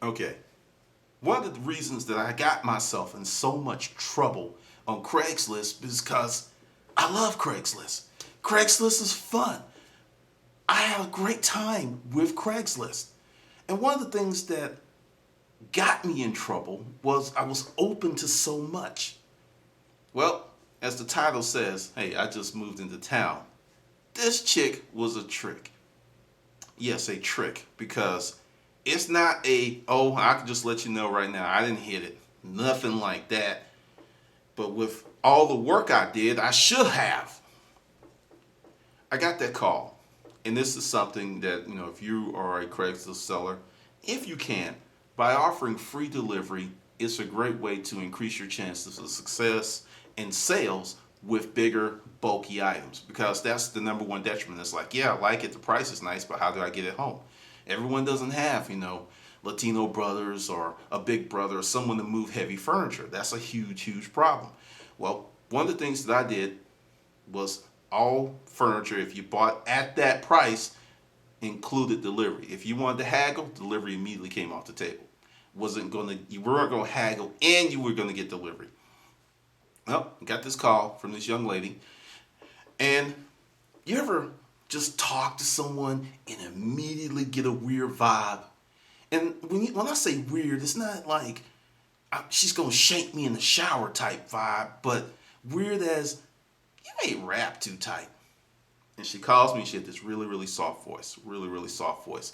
Okay. One of the reasons that I got myself in so much trouble on Craigslist is because I love Craigslist. Craigslist is fun. I had a great time with Craigslist. And one of the things that got me in trouble was I was open to so much. Well, as the title says, hey, I just moved into town. This chick was a trick. Yes, a trick, because it's not I can just let you know right now, I didn't hit it. Nothing like that. But with all the work I did, I should have. I got that call. And this is something that, if you are a Craigslist seller, if you can, by offering free delivery, it's a great way to increase your chances of success in sales with bigger, bulky items. Because that's the number one detriment. It's like, yeah, I like it, the price is nice, but how do I get it home? Everyone doesn't have, Latino brothers or a big brother or someone to move heavy furniture. That's a huge, huge problem. Well, one of the things that I did was all furniture, if you bought at that price, included delivery. If you wanted to haggle, delivery immediately came off the table. You weren't going to haggle, and you were going to get delivery. Well, got this call from this young lady, and you ever just talk to someone and immediately get a weird vibe? And when I say weird, it's not like she's gonna shank me in the shower type vibe, but weird as you ain't rap too tight. And she calls me. She had this really, really soft voice, really, really soft voice.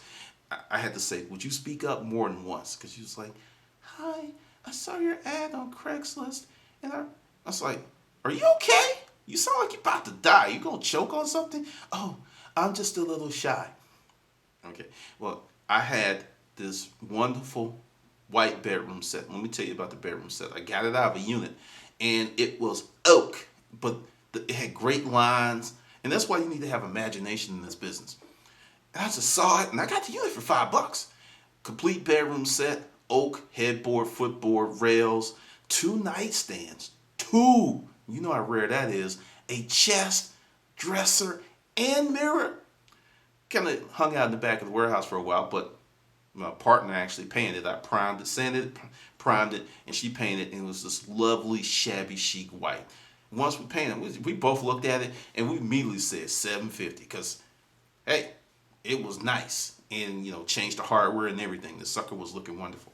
I had to say, would you speak up more than once? Because she was like, "Hi, I saw your ad on Craigslist, and I was like, are you okay? You sound like you're about to die. You gonna choke on something? Oh, I'm just a little shy." Okay. Well, I had this wonderful white bedroom set. Let me tell you about the bedroom set. I got it out of a unit, and it was oak, but it had great lines, and that's why you need to have imagination in this business. And I just saw it, and I got the unit for $5. Complete bedroom set, oak, headboard, footboard, rails, two nightstands, two. You know how rare that is. A chest, dresser, and mirror. Kind of hung out in the back of the warehouse for a while, but my partner actually painted it. I primed it, sanded it, primed it, and she painted it, and it was this lovely, shabby chic white. Once we painted it, we both looked at it, and we immediately said $750, because, hey, it was nice, and, changed the hardware and everything. The sucker was looking wonderful.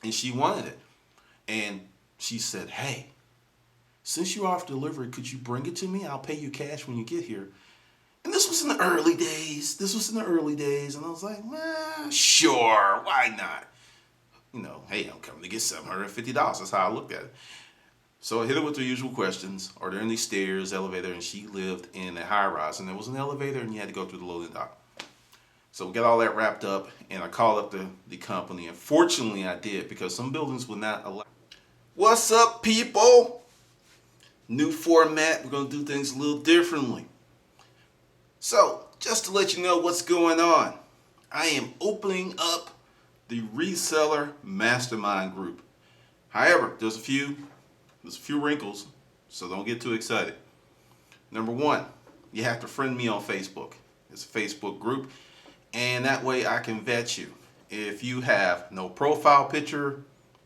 And she wanted it. And she said, hey, since you're off delivery, could you bring it to me? I'll pay you cash when you get here. And this was in the early days. And I was like, sure, why not? Hey, I'm coming to get $750. That's how I looked at it. So I hit her with the usual questions. Are there any stairs, elevator? And she lived in a high rise, and there was an elevator, and you had to go through the loading dock. So we got all that wrapped up, and I called up the company. And fortunately, I did, because some buildings would not allow. What's up, people? New format. We're going to do things a little differently. So, just to let you know what's going on, I am opening up the reseller mastermind group. However, there's a few wrinkles, so don't get too excited. Number one, you have to friend me on Facebook. It's a Facebook group, and that way I can vet you. If you have no profile picture,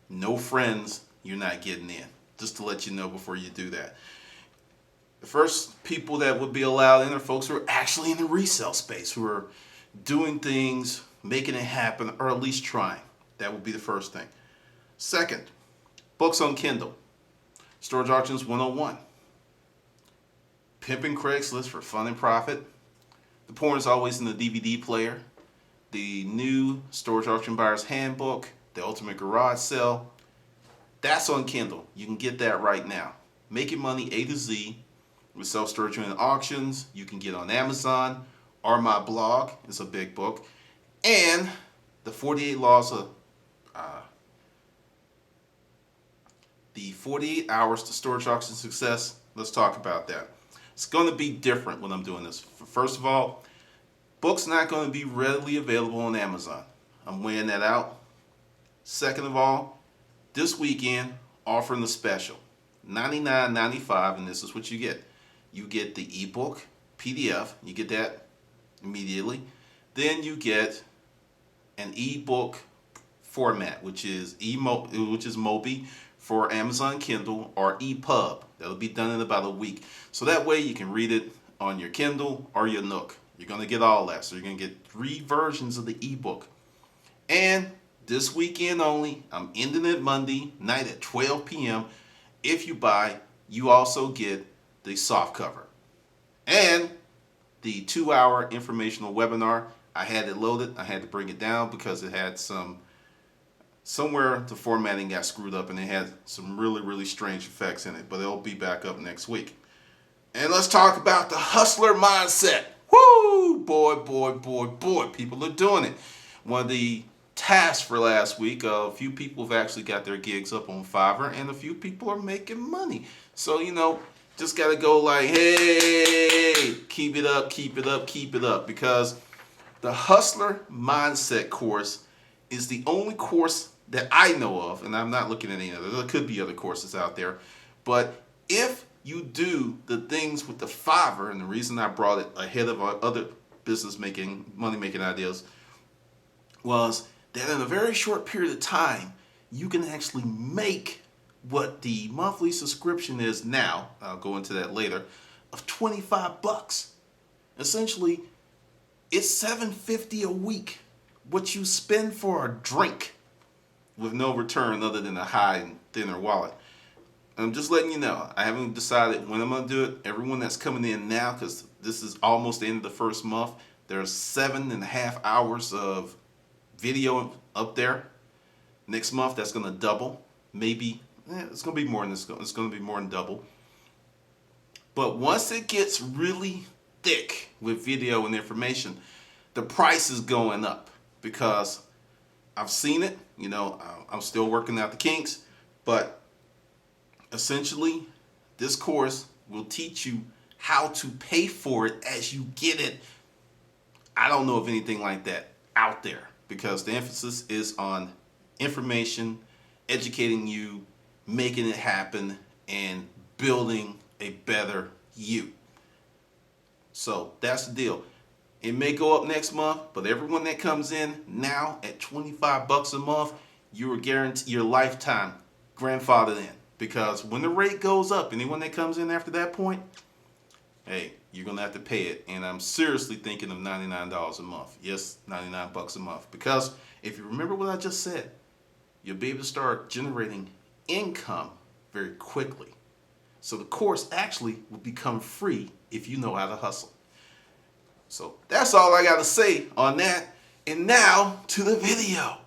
no friends, you're not getting in. Just to let you know before you do that. The first people that would be allowed in are folks who are actually in the resale space, who are doing things, making it happen, or at least trying. That would be the first thing. Second, books on Kindle. Storage Auctions 101. Pimping Craigslist for fun and profit. The porn is always in the DVD player. The new Storage Auction Buyer's Handbook. The Ultimate Garage Sale. That's on Kindle. You can get that right now. Making Money A to Z with self-storage unit auctions. You can get on Amazon or my blog. It's a big book. And the 48 laws of the 48 hours to storage auction success. Let's talk about that. It's going to be different when I'm doing this. First of all, books not going to be readily available on Amazon. I'm weighing that out. Second of all, this weekend offering the special, $99.95, and this is what you get. You get the ebook, PDF, you get that immediately. Then you get an ebook format, which is Mobi for Amazon Kindle, or EPUB. That'll be done in about a week. So that way you can read it on your Kindle or your Nook. You're going to get all that. So you're going to get 3 versions of the ebook. And this weekend only, I'm ending it Monday night at 12 p.m. If you buy, you also get the soft cover. And the 2-hour informational webinar, I had it loaded. I had to bring it down because it had somewhere the formatting got screwed up and it had some really, really strange effects in it. But it'll be back up next week. And let's talk about the hustler mindset. Woo! Boy, boy, boy, boy. People are doing it. One of the tasks for last week, a few people have actually got their gigs up on Fiverr, and a few people are making money. So, just got to go like, hey, keep it up, keep it up, keep it up. Because the Hustler Mindset course is the only course that I know of, and I'm not looking at any other. There could be other courses out there. But if you do the things with the Fiverr, and the reason I brought it ahead of our other money-making ideas, was that in a very short period of time, you can actually make what the monthly subscription is now, I'll go into that later, of $25. Essentially, it's $7.50 a week, what you spend for a drink with no return other than a high and thinner wallet. I'm just letting you know, I haven't decided when I'm going to do it. Everyone that's coming in now, because this is almost the end of the first month, there's 7.5 hours of video up there. Next month, that's going to double. Maybe, it's going to be more than this. It's going to be more than double. But once it gets really thick with video and information, the price is going up because I've seen it. I'm still working out the kinks, but essentially, this course will teach you how to pay for it as you get it. I don't know of anything like that out there because the emphasis is on information, educating you, making it happen, and building a better you. So that's the deal. It may go up next month, but everyone that comes in now at $25 a month, you are guaranteed your lifetime grandfathered in. Because when the rate goes up, anyone that comes in after that point, hey, you're going to have to pay it. And I'm seriously thinking of $99 a month. Yes, $99 a month. Because if you remember what I just said, you'll be able to start generating income very quickly. So the course actually will become free if you know how to hustle. So that's all I got to say on that. And now to the video.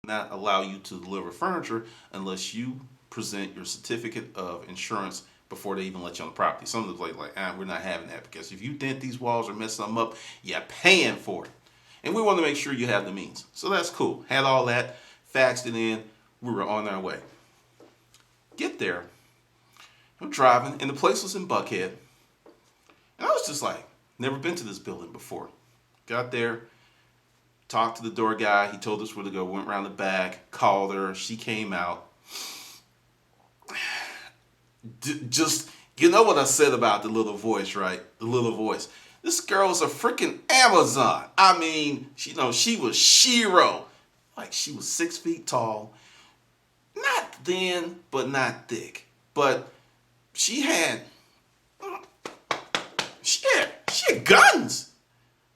Not allow you to deliver furniture unless you present your certificate of insurance before they even let you on the property. Some of the places we're not having that because if you dent these walls or mess them up, you're paying for it. And we want to make sure you have the means. So that's cool. Had all that, faxed it in, we were on our way. Get there. I'm driving, and the place was in Buckhead. And I was just like, never been to this building before. Got there, talked to the door guy. He told us where to go. Went around the back, called her. She came out. Just, you know what I said about the little voice, right? The little voice. This girl's a freaking Amazon. I mean, she was Shiro. Like, she was 6 feet tall. Not thin, but not thick. But she had guns.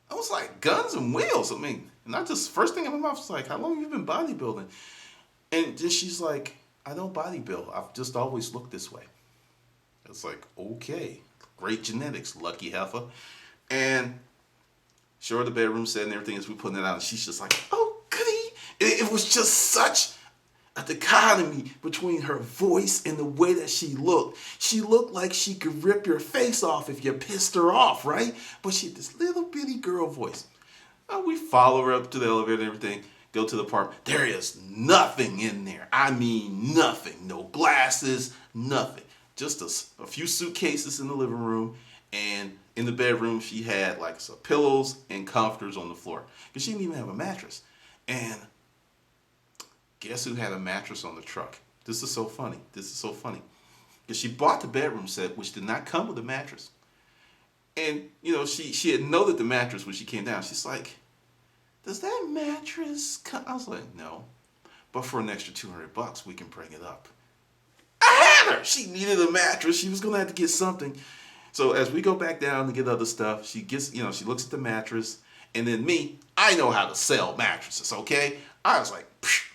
I was like, guns and wheels. I mean, not just first thing in my mouth was like, how long have you been bodybuilding? And then she's like, I don't bodybuild. I've just always looked this way. It's like, okay, great genetics, lucky heifer. And sure, the bedroom set and everything as we putting it out. And she's just like, oh, goody. It was just such a dichotomy between her voice and the way that she looked. She looked like she could rip your face off if you pissed her off, right? But she had this little bitty girl voice. We follow her up to the elevator and everything. Go to the apartment. There is nothing in there. I mean, nothing. No glasses, nothing. Just a few suitcases in the living room. And in the bedroom, she had like some pillows and comforters on the floor. Because she didn't even have a mattress. And guess who had a mattress on the truck? This is so funny. Because she bought the bedroom set, which did not come with a mattress. And, she had noted the mattress when she came down. She's like, does that mattress come? I was like, no. but for an extra $200, we can bring it up. I had her. She needed a mattress. She was going to have to get something. So as we go back down to get other stuff, she gets, she looks at the mattress. And then me, I know how to sell mattresses, okay? I was like, psh,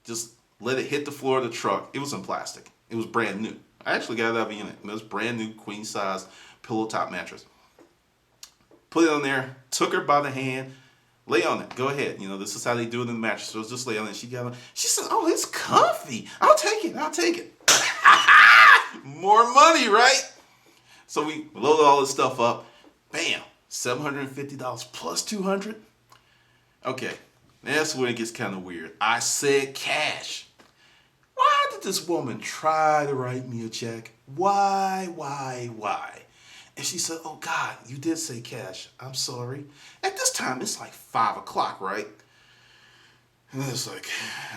just let it hit the floor of the truck. It was in plastic. It was brand new. I actually got it out of a unit. It was brand new queen size pillow top mattress. Put it on there, took her by the hand, lay on it. Go ahead. This is how they do it in the mattress. So just lay on it. She got on. She said, "Oh, it's comfy. I'll take it. I'll take it." More money, right? So we loaded all this stuff up. Bam. $750 plus $200. Okay. That's where it gets kind of weird. I said cash. Why did this woman try to write me a check? Why? And she said, "Oh God, you did say cash. I'm sorry." At this time, it's like 5 o'clock, right? And it's like,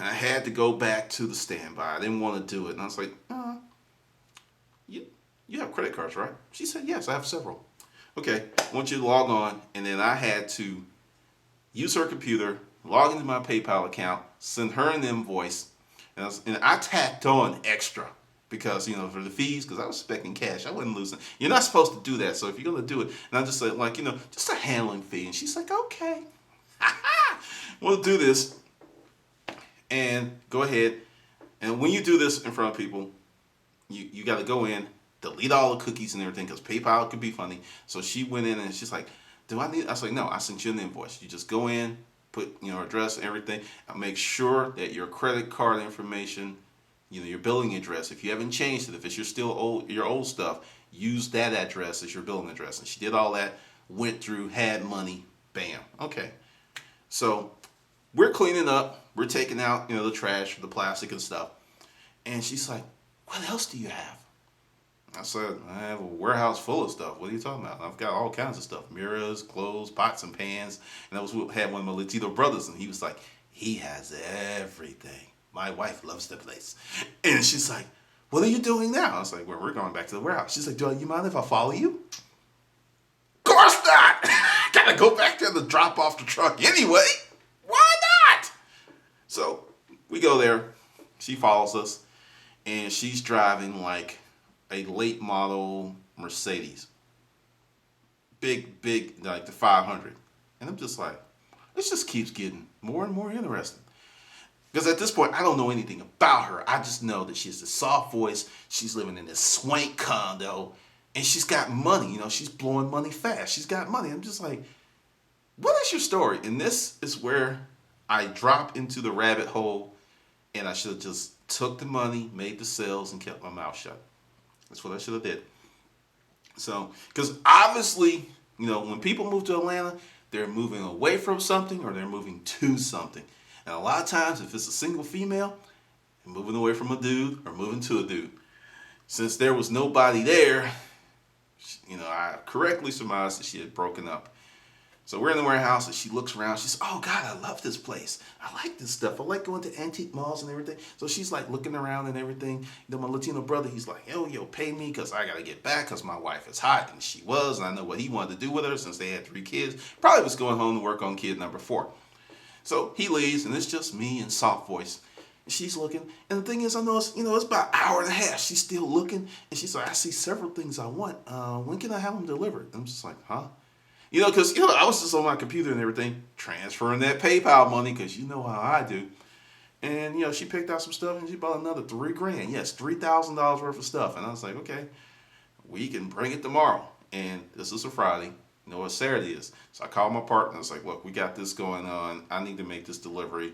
I had to go back to the standby. I didn't want to do it. And I was like, you have credit cards, right? She said, "Yes, I have several." Okay, I want you to log on. And then I had to use her computer, log into my PayPal account, send her an invoice. And I tacked on extra because, for the fees, because I was expecting cash. I wasn't losing. You're not supposed to do that. So if you're going to do it, and I just said, just a handling fee. And she's like, "Okay, we'll do this." And go ahead. And when you do this in front of people, you got to go in, delete all the cookies and everything, because PayPal could be funny. So she went in and she's like, "Do I need?" I was like, "No, I sent you an invoice. You just go in, put address and everything, and make sure that your credit card information, your billing address, if you haven't changed it, if it's your old stuff, use that address as your billing address." And she did all that, went through, had money, bam. Okay. So we're cleaning up, we're taking out, the trash, the plastic and stuff. And she's like, "What else do you have?" I said, "I have a warehouse full of stuff. What are you talking about? I've got all kinds of stuff. Mirrors, clothes, pots and pans." And had one of my Latino brothers, and he was like, "He has everything. My wife loves the place." And she's like, "What are you doing now?" I was like, "Well, we're going back to the warehouse." She's like, "Do you mind if I follow you?" Of course not! Gotta go back there to drop off the truck anyway. Why not? So we go there. She follows us, and she's driving like a late model Mercedes. Big, like the 500. And I'm just like, this just keeps getting more and more interesting. Because at this point, I don't know anything about her. I just know that she has this soft voice. She's living in this swank condo. And she's got money. She's blowing money fast. She's got money. I'm just like, what is your story? And this is where I drop into the rabbit hole. And I should have just took the money, made the sales, and kept my mouth shut. That's what I should have did. So, because obviously, when people move to Atlanta, they're moving away from something or they're moving to something. And a lot of times, if it's a single female, they're moving away from a dude or moving to a dude. Since there was nobody there, I correctly surmised that she had broken up. So we're in the warehouse and she looks around. She's, "Oh God, I love this place. I like this stuff. I like going to antique malls and everything." So she's like looking around and everything. My Latino brother, he's like, yo, pay me because I got to get back because my wife is hot. And she was, and I know what he wanted to do with her since they had 3 kids. Probably was going home to work on kid number 4. So he leaves and it's just me and soft voice. And she's looking. And the thing is, I know it's about an hour and a half. She's still looking. And she's like, "I see several things I want. When can I have them delivered?" I'm just like, huh? Because, I was just on my computer and everything, transferring that PayPal money, because you know how I do. And, she picked out some stuff and she bought another $3,000. Yes, $3,000 worth of stuff. And I was like, okay, we can bring it tomorrow. And this is a Friday. You know what Saturday is. So I called my partner. I was like, "Look, we got this going on. I need to make this delivery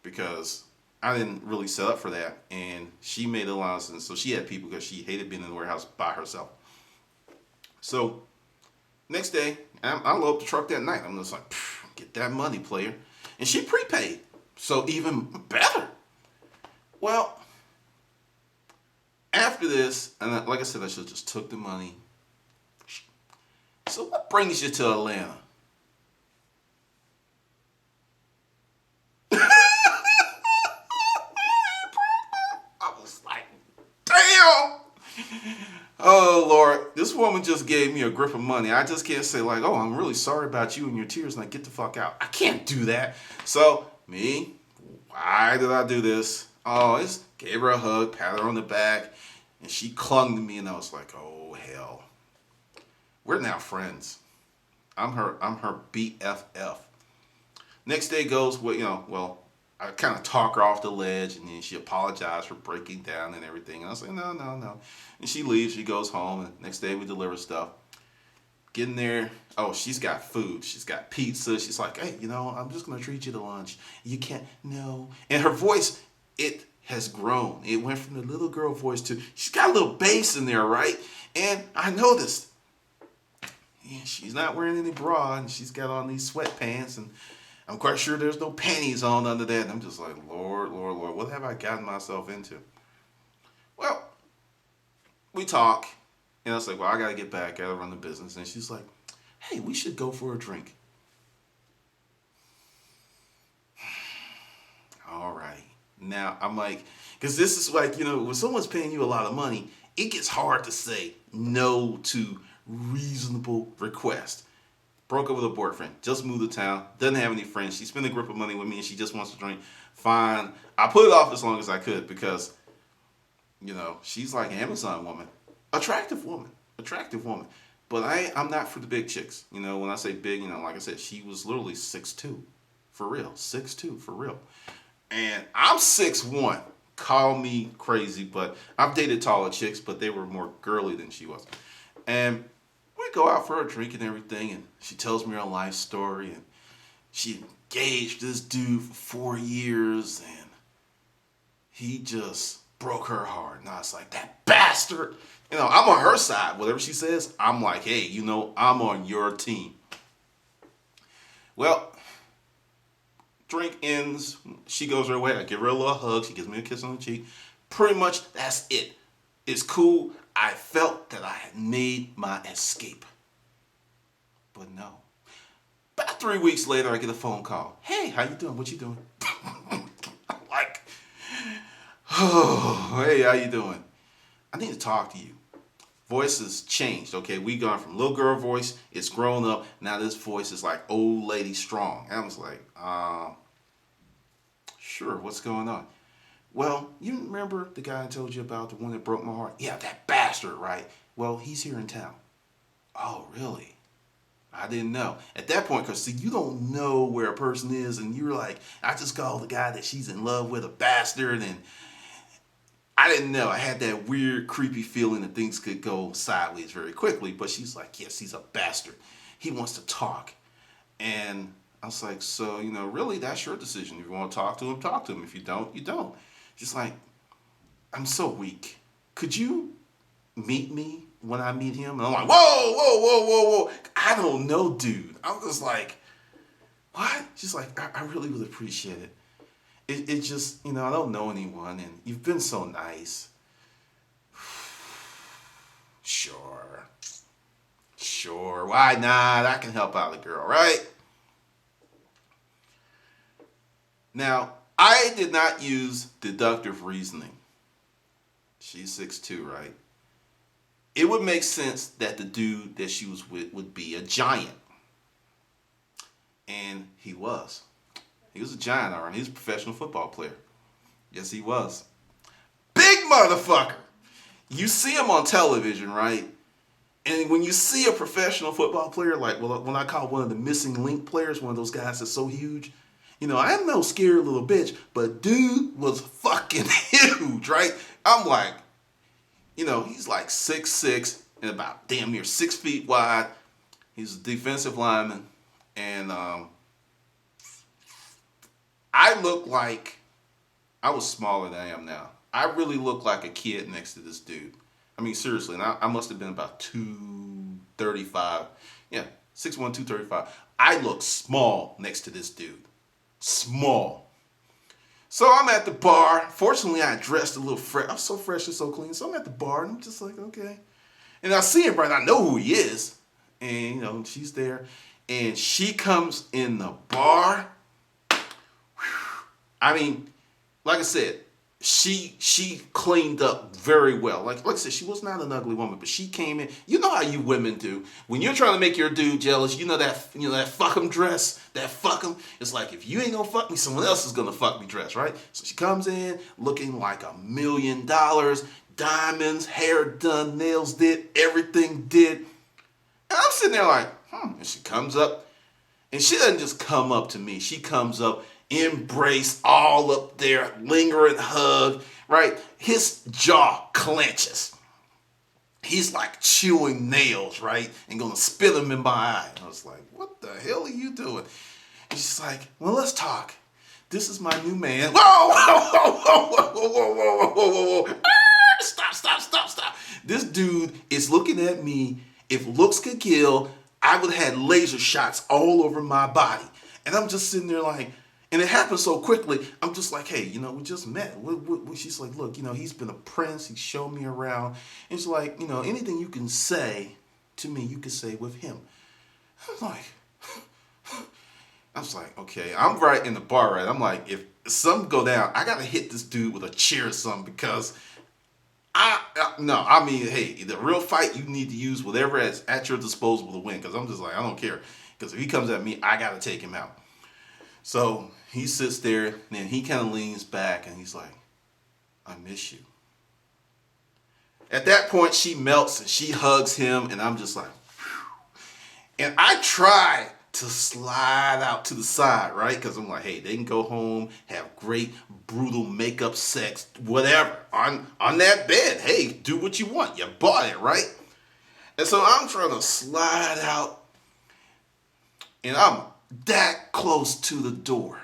because I didn't really set up for that." And she made allowances. So she had people because she hated being in the warehouse by herself. So next day, I load up the truck that night. I'm just like, get that money, player. And she prepaid. So even better. Well, after this, and like I said, I should have just took the money. So what brings you to Atlanta? I was like, damn. Oh, Lord, this woman just gave me a grip of money. I just can't say like, "Oh, I'm really sorry about you and your tears," and like, get the fuck out. I can't do that. So me, Why did I do this? Oh, I just gave her a hug, pat her on the back, and she clung to me, and I was like, oh hell. We're now friends. I'm her BFF. Next day goes, well, I kind of talk her off the ledge, and then she apologized for breaking down and everything. And I was like, no, no, no. And she leaves, she goes home, and next day we deliver stuff. Getting there, oh, she's got food. She's got pizza. She's like, hey, I'm just going to treat you to lunch. You can't, no. And her voice, it has grown. It went from the little girl voice to, she's got a little bass in there, right? And I noticed, yeah, she's not wearing any bra, and she's got on these sweatpants, and I'm quite sure there's no panties on under that. And I'm just like, Lord, Lord, Lord, what have I gotten myself into? Well, we talk. And I was like, well, I got to get back. I got to run the business. And she's like, hey, we should go for a drink. All right. Now, I'm like, because this is like, when someone's paying you a lot of money, it gets hard to say no to reasonable requests. Broke up with a boyfriend, just moved to town, doesn't have any friends. She spent a grip of money with me and she just wants to drink. Fine. I put it off as long as I could because, she's like an Amazon woman. Attractive woman. But I'm not for the big chicks. When I say big, like I said, she was literally 6'2". For real. 6'2", for real. And I'm 6'1". Call me crazy, but I've dated taller chicks, but they were more girly than she was. And we go out for a drink and everything, and she tells me her life story, and she engaged this dude for 4 years, and he just broke her heart. And I was like, that bastard. I'm on her side. Whatever she says, I'm like, hey, I'm on your team. Well, drink ends. She goes her way. I give her a little hug. She gives me a kiss on the cheek. Pretty much, that's it. It's cool. I felt that I had made my escape. But no. About 3 weeks later, I get a phone call. Hey, how you doing? What you doing? I'm like, oh, hey, how you doing? I need to talk to you. Voice has changed, okay? We gone from little girl voice, it's grown up. Now this voice is like old lady strong. And I was like, sure, what's going on? Well, you remember the guy I told you about, the one that broke my heart? Yeah, that bastard, right? Well, he's here in town. Oh, really? I didn't know. At that point, because see, you don't know where a person is, and you're like, I just called the guy that she's in love with a bastard, and I didn't know. I had that weird, creepy feeling that things could go sideways very quickly. But she's like, yes, he's a bastard. He wants to talk. And I was like, so, really, that's your decision. If you want to talk to him, talk to him. If you don't, you don't. She's like, I'm so weak. Could you meet me when I meet him? And I'm like, whoa, whoa, whoa, whoa, whoa. I don't know, dude. I'm just like, what? She's like, I really would appreciate it. It just, I don't know anyone, and you've been so nice. Sure. Why not? I can help out a girl, right? Now, I did not use deductive reasoning. She's 6'2", right? It would make sense that the dude that she was with would be a giant. And he was. He was a giant, all right. He was a professional football player. Yes, he was. Big motherfucker. You see him on television, right? And when you see a professional football player, like when I call one of the missing link players, one of those guys that's so huge, I'm no scared little bitch, but dude was fucking huge, right? I'm like, he's like 6'6" and about damn near 6 feet wide. He's a defensive lineman. And I look like I was smaller than I am now. I really look like a kid next to this dude. I mean, seriously, and I must have been about 235. Yeah, 6'1", 235. I look small next to this dude. Small. So I'm at the bar. Fortunately, I dressed a little fresh. I'm so fresh and so clean. So I'm at the bar, and I'm just like, okay. And I see him, right? I know who he is. And, she's there. And she comes in the bar. I mean, like I said, she cleaned up very well. Like I said, she was not an ugly woman, but she came in. You know how you women do when you're trying to make your dude jealous. You know that fuck him dress, that fuck him. It's like, if you ain't gonna fuck me, someone else is gonna fuck me dress, right? So she comes in looking like $1,000,000, diamonds, hair done, nails did, everything did. And I'm sitting there like, And she comes up, and she doesn't just come up to me. She comes up, embrace, all up there, lingering hug, right? His jaw clenches. He's like chewing nails, right? And gonna spit them in my eye. And I was like, what the hell are you doing? And she's like, well, let's talk. This is my new man. Whoa, whoa, whoa, whoa, whoa, whoa, whoa, whoa, whoa. Stop, stop, stop, stop. This dude is looking at me. If looks could kill, I would have had laser shots all over my body. And I'm just sitting there like, and it happened so quickly, I'm just like, hey, we just met. She's like, look, he's been a prince. He showed me around. And she's like, anything you can say to me, you can say with him. I was like, okay, I'm right in the bar, right? I'm like, if something go down, I got to hit this dude with a chair or something, because hey, the real fight, you need to use whatever is at your disposal to win, because I'm just like, I don't care. Because if he comes at me, I got to take him out. So he sits there, and then he kind of leans back, and he's like, I miss you. At that point, she melts, and she hugs him, and I'm just like, whew. And I try to slide out to the side, right? Because I'm like, hey, they can go home, have great, brutal makeup sex, whatever, on that bed. Hey, do what you want. You bought it, right? And so I'm trying to slide out, and I'm that close to the door.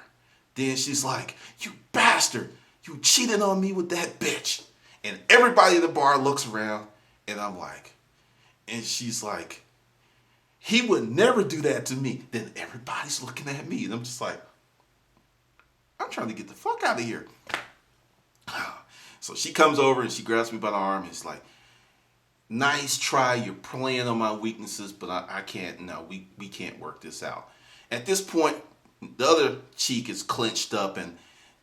Then she's like, you bastard, you cheated on me with that bitch. And everybody in the bar looks around, and I'm like, and she's like, he would never do that to me. Then everybody's looking at me, and I'm just like, I'm trying to get the fuck out of here. So she comes over and she grabs me by the arm, and it's like, nice try, you're playing on my weaknesses, but I can't, no, we can't work this out. At this point, the other cheek is clenched up, and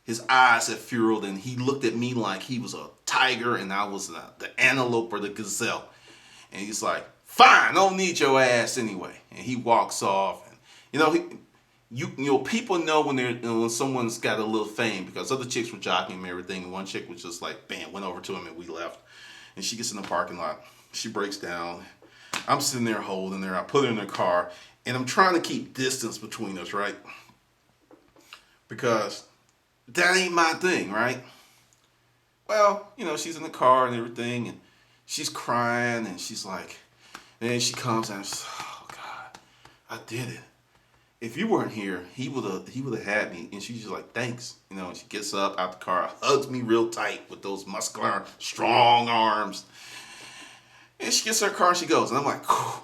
his eyes have furrowed, and he looked at me like he was a tiger and I was the antelope or the gazelle. And he's like, fine, I don't need your ass anyway. And he walks off. And people know when someone's got a little fame, because other chicks were jocking him and everything, and one chick was just like, bam, went over to him, and we left. And she gets in the parking lot. She breaks down. I'm sitting there holding her. I put her in the car, and I'm trying to keep distance between us, right? Because that ain't my thing, right? Well, she's in the car and everything, and she's crying, and she's like, and then she comes and she's, oh God, I did it. If you weren't here, he would have had me. And she's just like, thanks. And she gets up out the car, hugs me real tight with those muscular, strong arms. And she gets in her car and she goes. And I'm like, whew,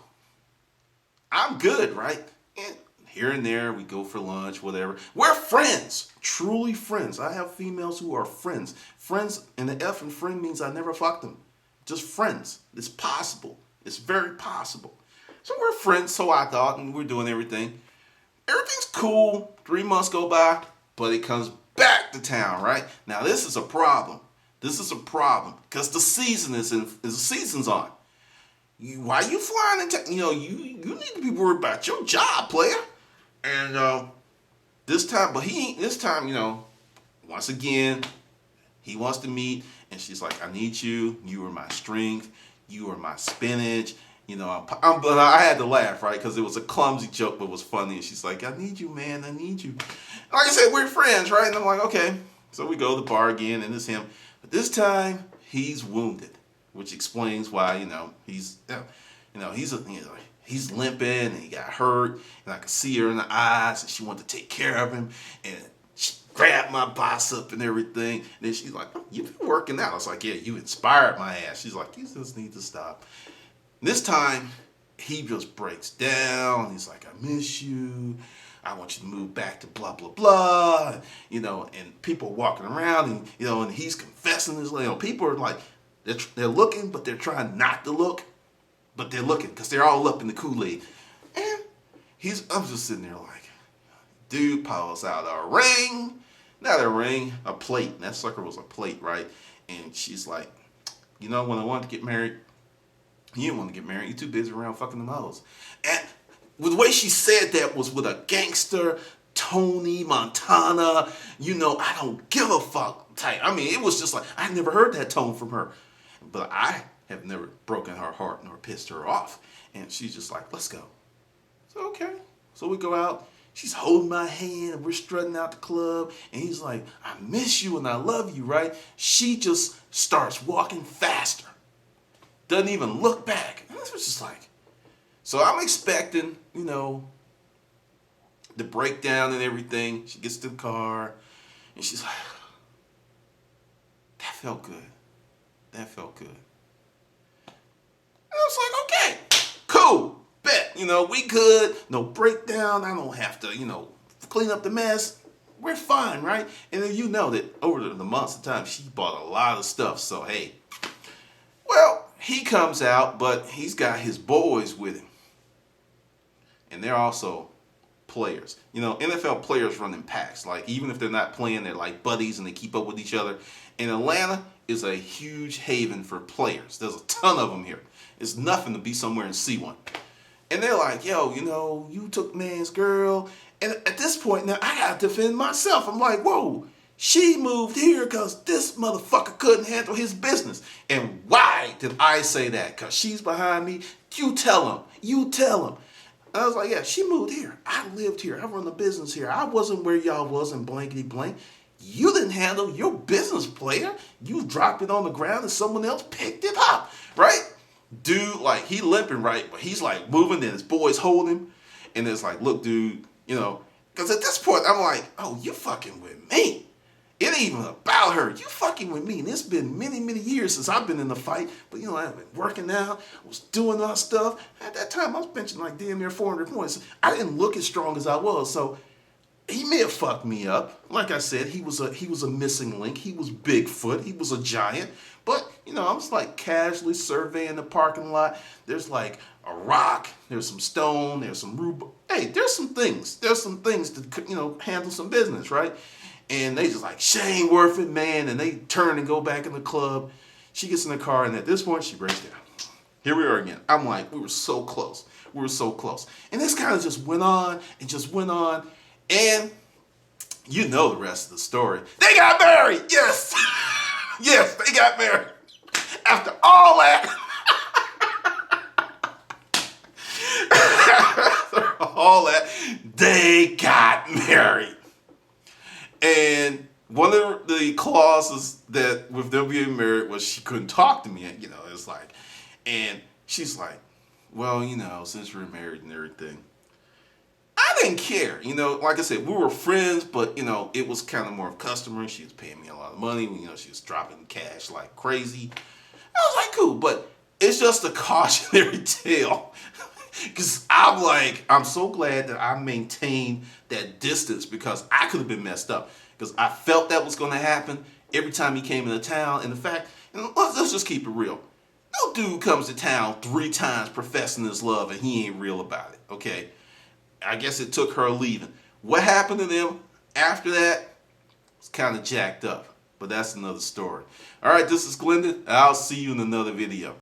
I'm good, right? And here and there, we go for lunch, whatever. We're friends, truly friends. I have females who are friends. Friends, and the F in friend means I never fucked them. Just friends. It's possible. It's very possible. So we're friends, so I thought, and we're doing everything. Everything's cool. 3 months go by, but it comes back to town, right? Now this is a problem. This is a problem because the season's on. Why you flying into? You need to be worried about your job, player. And this time, once again, he wants to meet, and she's like, I need you. You are my strength. You are my spinach. But I had to laugh, right? Because it was a clumsy joke, but it was funny. And she's like, I need you, man. I need you. Like I said, we're friends, right? And I'm like, okay. So we go to the bar again, and it's him. But this time, he's wounded, which explains why, he's limping, and he got hurt, and I could see her in the eyes, and she wanted to take care of him, and she grabbed my bicep and everything. And then she's like, oh, you've been working out. I was like, yeah, you inspired my ass. She's like, you just need to stop. This time, he just breaks down. He's like, I miss you. I want you to move back to blah, blah, blah. And people walking around, and he's confessing his, people are like, they're looking, but they're trying not to look. But they're looking because they're all up in the Kool-Aid. And I'm just sitting there like, dude pulls out a ring, Now they ring a plate. And that sucker was a plate, right? And she's like, you know, when I wanted to get married, you didn't want to get married. You too busy around fucking them hoes. And the way she said that was with a gangster, Tony Montana, you know, I don't give a fuck type. I mean, it was just like, I never heard that tone from her. But I have never broken her heart nor pissed her off. And she's just like, let's go. So, okay. So we go out. She's holding my hand and we're strutting out the club. And he's like, I miss you and I love you, right? She just starts walking faster. Doesn't even look back. And this was just like, so I'm expecting, you know, the breakdown and everything. She gets to the car and she's like, that felt good. That felt good. And I was like, okay, cool. Bet, you know, we good. No breakdown. I don't have to, you know, clean up the mess. We're fine, right? And then you know that over the months of time, she bought a lot of stuff. So, hey, well, he comes out, but he's got his boys with him. And they're also players. You know, NFL players run in packs. Like, even if they're not playing, they're like buddies and they keep up with each other. And Atlanta is a huge haven for players. There's a ton of them here. It's nothing to be somewhere and see one. And they're like, yo, you know, you took man's girl. And at this point now, I got to defend myself. I'm like, whoa, she moved here because this motherfucker couldn't handle his business. And why did I say that? Because she's behind me. You tell him. You tell him. I was like, yeah, she moved here. I lived here. I run the business here. I wasn't where y'all was in blankety blank. You didn't handle your business, player. You dropped it on the ground and someone else picked it up, right? Dude, like, he limping, right? But he's like moving and his boys hold him. And it's like, look, dude, you know, because at this point, I'm like, oh, you fucking with me. It ain't even about her. You fucking with me. And it's been many, many years since I've been in the fight. But, you know, I've been working out. I was doing all stuff. At that time, I was benching like damn near 400 points. I didn't look as strong as I was. So he may have fucked me up. Like I said, he was a missing link. He was Bigfoot. He was a giant. But, you know, I was like casually surveying the parking lot. There's like a rock. There's some stone. There's some roof. Hey, there's some things. There's some things to, you know, handle some business, right? And they just like, she ain't worth it, man. And they turn and go back in the club. She gets in the car, and at this point, she breaks down. Here we are again. I'm like, we were so close. We were so close. And this kind of just went on and just went on. And you know the rest of the story. They got married. Yes. Yes, they got married. After all that. After all that, they got married. And one of the clauses that with them being married was she couldn't talk to me. And, you know, it's like, and she's like, well, you know, since we're married and everything, I didn't care. You know, like I said, we were friends, but, you know, it was kind of more of customer. She was paying me a lot of money. You know, she was dropping cash like crazy. I was like, cool, but it's just a cautionary tale. Because I'm like, I'm so glad that I maintained that distance because I could have been messed up. Because I felt that was going to happen every time he came into town. And in fact, let's just keep it real. No dude comes to town 3 times professing his love and he ain't real about it, okay? I guess it took her leaving. What happened to them after that was kind of jacked up. But that's another story. All right, this is Glendon. I'll see you in another video.